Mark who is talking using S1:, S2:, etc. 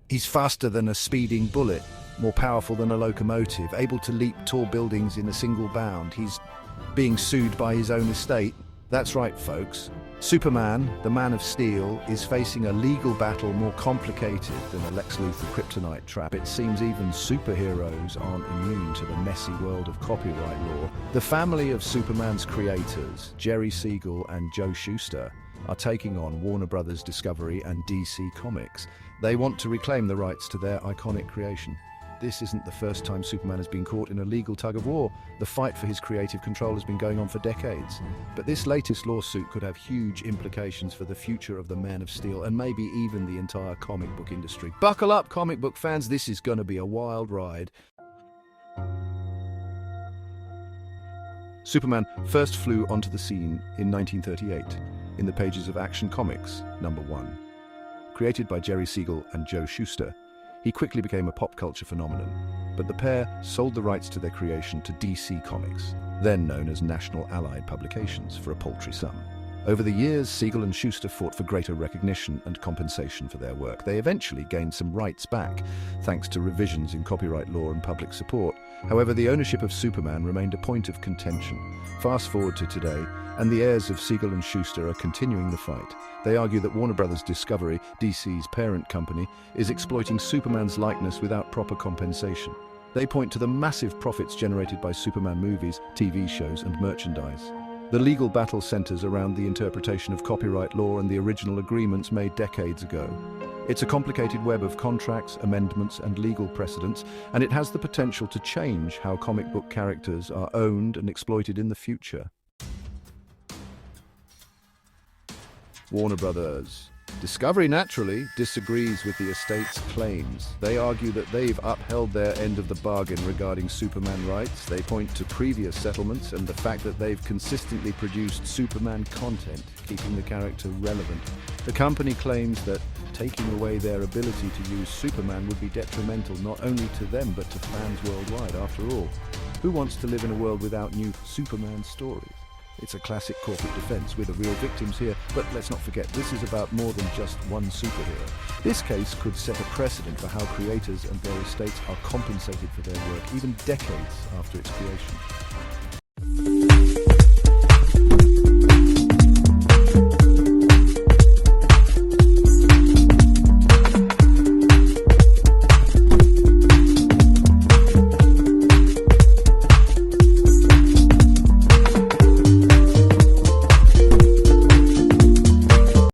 S1: He's faster than a speeding bullet, more powerful than a locomotive, able to leap tall buildings in a single bound. He's being sued by his own estate. That's right, folks. Superman, the Man of Steel, is facing a legal battle more complicated than a Lex Luthor kryptonite trap. It seems even superheroes aren't immune to the messy world of copyright law. The family of Superman's creators, Jerry Siegel and Joe Shuster, are taking on Warner Brothers Discovery and DC Comics. They want to reclaim the rights to their iconic creation. This isn't the first time Superman has been caught in a legal tug-of-war. The fight for his creative control has been going on for decades. But this latest lawsuit could have huge implications for the future of the Man of Steel and maybe even the entire comic book industry. Buckle up, comic book fans, this is going to be a wild ride. Superman first flew onto the scene in 1938 in the pages of Action Comics #1. Created by Jerry Siegel and Joe Shuster, he quickly became a pop culture phenomenon, but the pair sold the rights to their creation to DC Comics, then known as National Allied Publications, for a paltry sum. Over the years, Siegel and Shuster fought for greater recognition and compensation for their work. They eventually gained some rights back, thanks to revisions in copyright law and public support. However, the ownership of Superman remained a point of contention. Fast forward to today, and the heirs of Siegel and Shuster are continuing the fight. They argue that Warner Brothers Discovery, DC's parent company, is exploiting Superman's likeness without proper compensation. They point to the massive profits generated by Superman movies, TV shows, and merchandise. The legal battle centers around the interpretation of copyright law and the original agreements made decades ago. It's a complicated web of contracts, amendments, and legal precedents, and it has the potential to change how comic book characters are owned and exploited in the future. Warner Brothers Discovery naturally disagrees with the estate's claims. They argue that they've upheld their end of the bargain regarding Superman rights. They point to previous settlements and the fact that they've consistently produced Superman content, keeping the character relevant. The company claims that taking away their ability to use Superman would be detrimental not only to them but to fans worldwide. After all, who wants to live in a world without new Superman stories? It's a classic corporate defense with the real victims here, but let's not forget, this is about more than just one superhero. This case could set a precedent for how creators and their estates are compensated for their work, even decades after its creation.